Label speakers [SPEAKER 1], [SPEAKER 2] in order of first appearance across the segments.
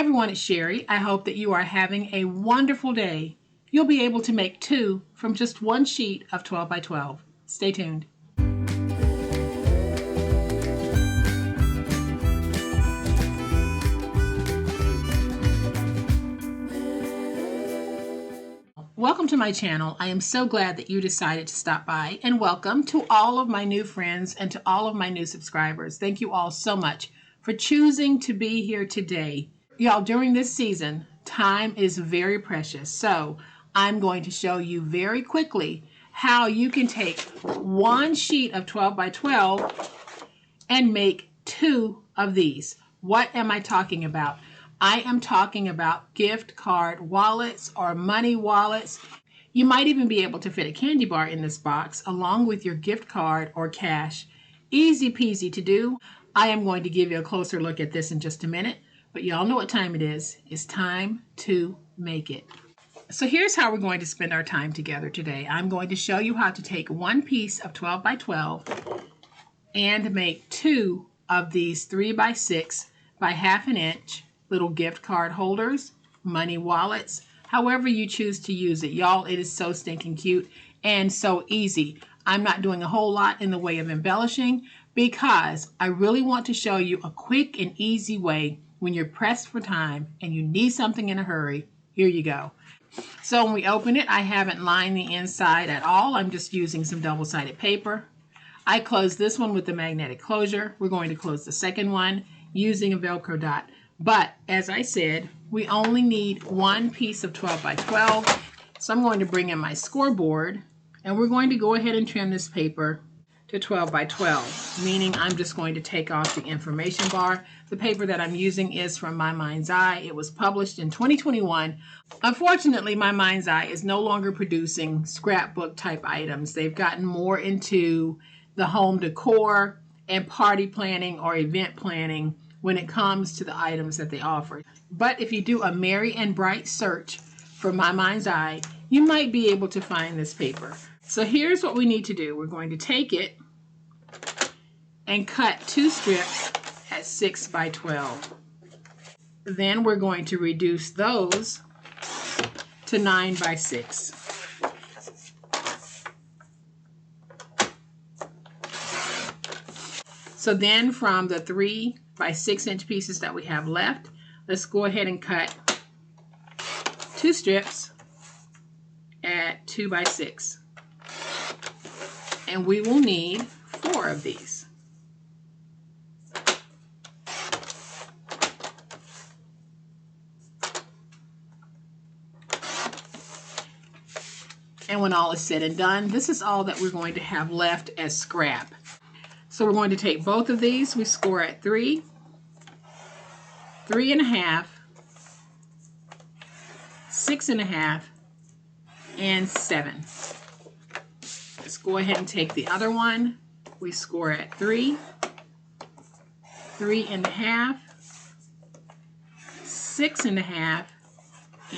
[SPEAKER 1] everyone, it's Sherry. I hope that you are having a wonderful day. You'll be able to make 2 from just one sheet of 12 by 12. Stay tuned. Welcome to my channel. I am so glad that you decided to stop by, and welcome to all of my new friends and to all of my new subscribers. Thank you all so much for choosing to be here today. Y'all, during this season, time is very precious. So I'm going to show you very quickly how you can take one sheet of 12 by 12 and make 2 of these. What am I talking about? I am talking about gift card wallets or money wallets. You might even be able to fit a candy bar in this box along with your gift card or cash. Easy peasy to do. I am going to give you a closer look at this in just a minute, but y'all know what time it is. It's time to make it. So here's how we're going to spend our time together today. I'm going to show you how to take one piece of 12 by 12 and make 2 of these 3 by 6 by 1/2 inch little gift card holders, money wallets, however you choose to use it. Y'all, it is so stinking cute and so easy. I'm not doing a whole lot in the way of embellishing because I really want to show you a quick and easy way when you're pressed for time and you need something in a hurry. Here you go. So when we open it, I haven't lined the inside at all. I'm just using some double-sided paper. I closed this one with the magnetic closure. We're going to close the second one using a Velcro dot. But as I said, we only need one piece of 12 by 12. So I'm going to bring in my scoreboard and we're going to go ahead and trim this paper to 12 by 12, meaning I'm just going to take off the information bar. The paper that I'm using is from My Mind's Eye. It was published in 2021. Unfortunately, My Mind's Eye is no longer producing scrapbook type items. They've gotten more into the home decor and party planning or event planning when it comes to the items that they offer. But if you do a merry and bright search for My Mind's Eye, you might be able to find this paper. So here's what we need to do. We're going to take it and cut 2 strips at 6 by 12. Then we're going to reduce those to 9 by 6. So then from the 3 by 6 inch pieces that we have left, let's go ahead and cut 2 strips at 2 by 6. And we will need 4 of these. And when all is said and done, this is all that we're going to have left as scrap. So we're going to take both of these. We score at 3, 3 1/2, 6 1/2, and 7. Let's go ahead and take the other one. We score at 3, 3 1/2, 6 1/2,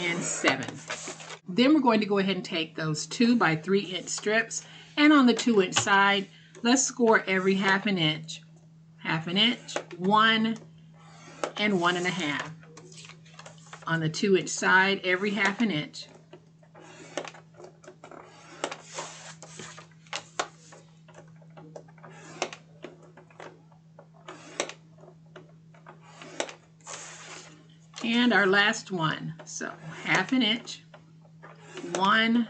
[SPEAKER 1] and 7. Then we're going to go ahead and take those 2 by 3 inch strips, and on the 2 inch side, let's score every 1/2 inch, 1/2 inch, 1, and 1 1/2. On the 2 inch side, every 1/2 inch. And our last one, so 1/2 inch, 1,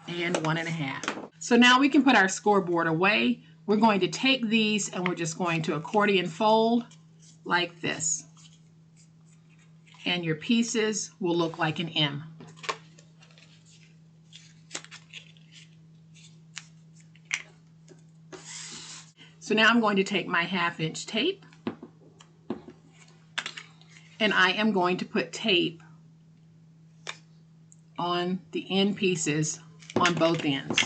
[SPEAKER 1] and 1 1/2. So now we can put our scoreboard away. We're going to take these and we're just going to accordion fold like this. And your pieces will look like an M. So now I'm going to take my 1/2 inch tape and I am going to put tape on the end pieces on both ends.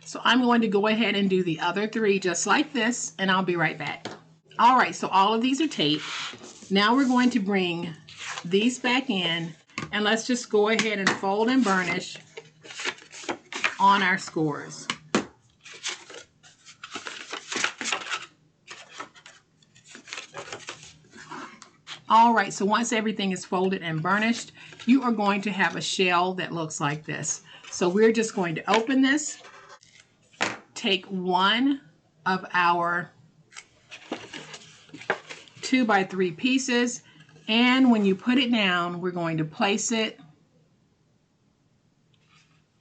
[SPEAKER 1] So I'm going to go ahead and do the other 3 just like this, and I'll be right back. All right, so all of these are taped. Now we're going to bring these back in, and let's just go ahead and fold and burnish on our scores. All right, so once everything is folded and burnished, you are going to have a shell that looks like this. So we're just going to open this, take one of our 2x3 pieces, and when you put it down, we're going to place it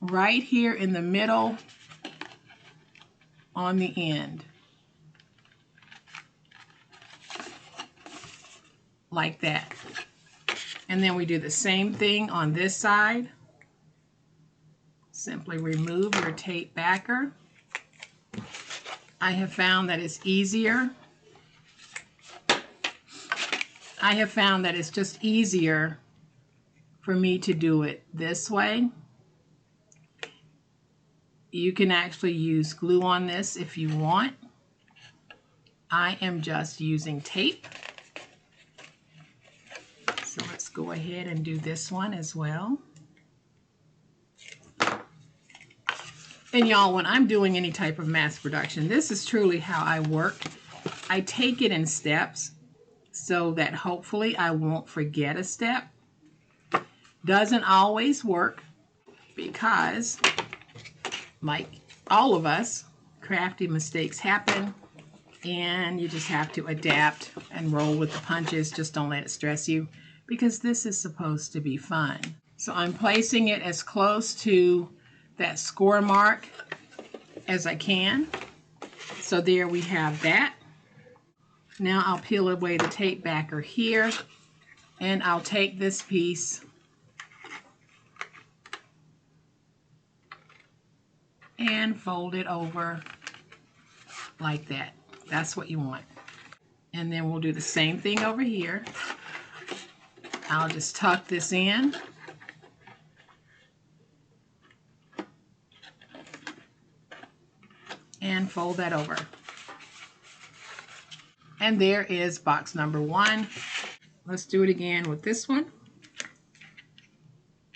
[SPEAKER 1] right here in the middle on the end, like that. And then we do the same thing on this side. Simply remove your tape backer. I have found that it's easier. I have found that it's just easier for me to do it this way. You can actually use glue on this if you want. I am just using tape. So let's go ahead and do this one as well. And y'all, when I'm doing any type of mass production, this is truly how I work. I take it in steps so that hopefully I won't forget a step. Doesn't always work because, like all of us, crafty mistakes happen, and you just have to adapt and roll with the punches. Just don't let it stress you, because this is supposed to be fun. So I'm placing it as close to that score mark as I can. So there we have that. Now I'll peel away the tape backer here, and I'll take this piece and fold it over like that. That's what you want. And then we'll do the same thing over here. I'll just tuck this in. And fold that over. And there is box number 1. Let's do it again with this one.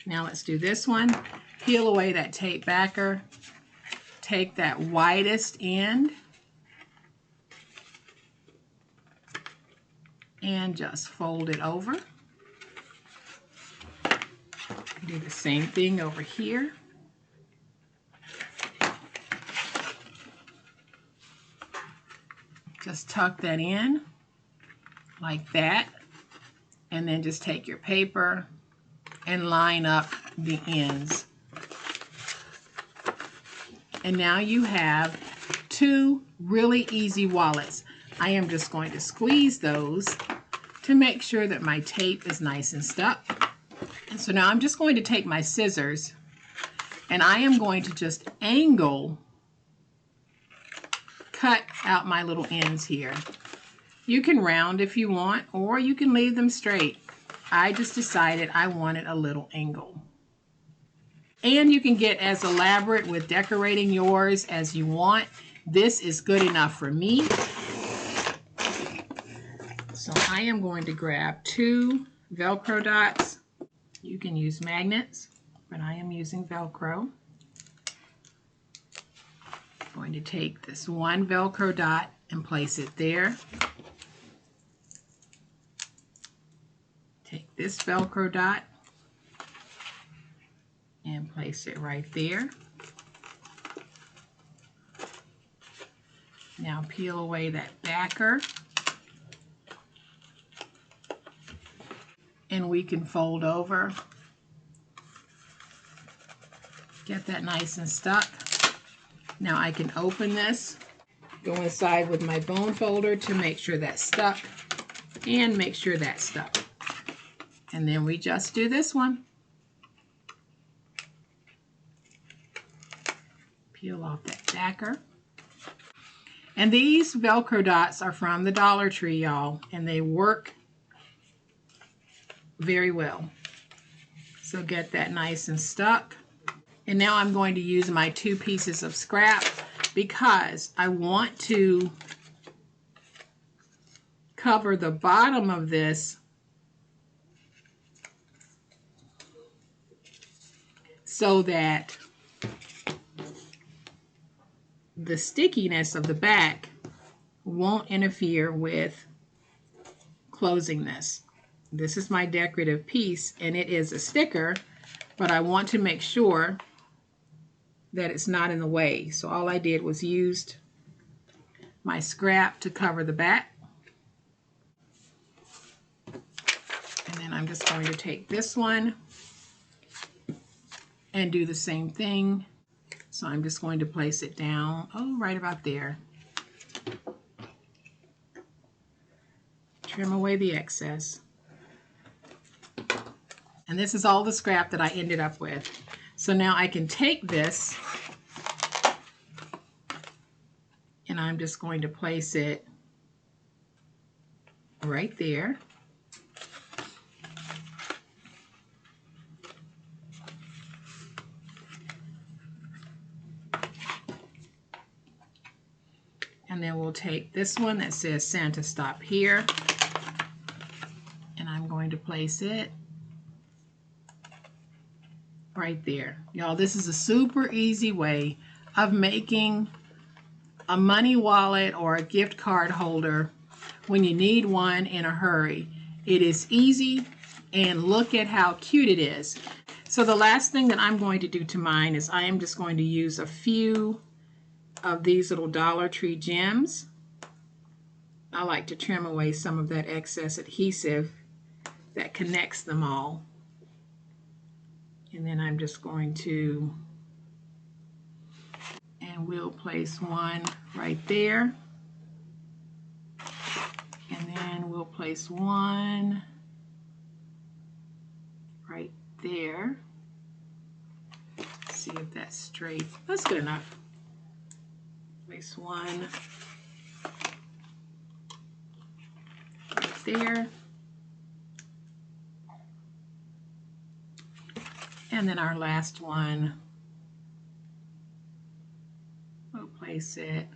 [SPEAKER 1] Now let's do this one. Peel away that tape backer. Take that widest end and just fold it over. Do the same thing over here. Just tuck that in like that, and then just take your paper and line up the ends. And now you have 2 really easy wallets. I am just going to squeeze those to make sure that my tape is nice and stuck. And so now I'm just going to take my scissors, and I am going to just angle cut out my little ends here. You can round if you want, or you can leave them straight. I just decided I wanted a little angle. And you can get as elaborate with decorating yours as you want. This is good enough for me. So I am going to grab 2 Velcro dots. You can use magnets, but I am using Velcro. I'm going to take this one Velcro dot and place it there. Take this Velcro dot and place it right there. Now peel away that backer, and we can fold over. Get that nice and stuck. Now I can open this, go inside with my bone folder to make sure that's stuck, and make sure that's stuck. And then we just do this one. Peel off that backer. And these Velcro dots are from the Dollar Tree, y'all, and they work very well. So get that nice and stuck. And now I'm going to use my 2 pieces of scrap because I want to cover the bottom of this so that the stickiness of the back won't interfere with closing this. This is my decorative piece, and it is a sticker, but I want to make sure that it's not in the way. So all I did was used my scrap to cover the back. And then I'm just going to take this one and do the same thing. So I'm just going to place it down, right about there. Trim away the excess. And this is all the scrap that I ended up with. So now I can take this and I'm just going to place it right there. And then we'll take this one that says Santa Stop Here, and I'm going to place it right there. Y'all, this is a super easy way of making a money wallet or a gift card holder when you need one in a hurry. It is easy, and look at how cute it is. So the last thing that I'm going to do to mine is I am just going to use a few of these little Dollar Tree gems. I like to trim away some of that excess adhesive that connects them all. And then I'm just going to, and we'll place one right there. And then we'll place one right there. Let's see if that's straight. That's good enough. Place one right there. And then our last one, we'll place it.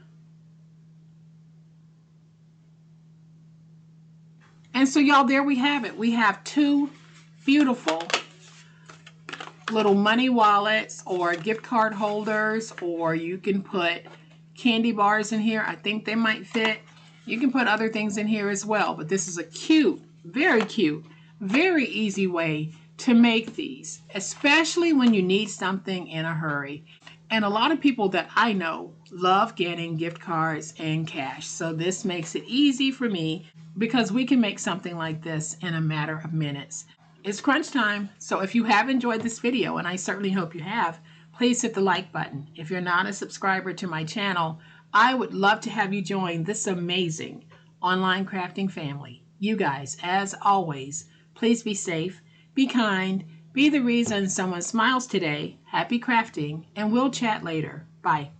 [SPEAKER 1] And so y'all, there we have it. We have two beautiful little money wallets or gift card holders, or you can put candy bars in here. I think they might fit. You can put other things in here as well, but this is a cute, very easy way to make these, especially when you need something in a hurry. And a lot of people that I know love getting gift cards and cash. So this makes it easy for me because we can make something like this in a matter of minutes. It's crunch time. So if you have enjoyed this video, and I certainly hope you have, please hit the like button. If you're not a subscriber to my channel, I would love to have you join this amazing online crafting family. You guys, as always, please be safe, be kind, be the reason someone smiles today. Happy crafting, and we'll chat later. Bye.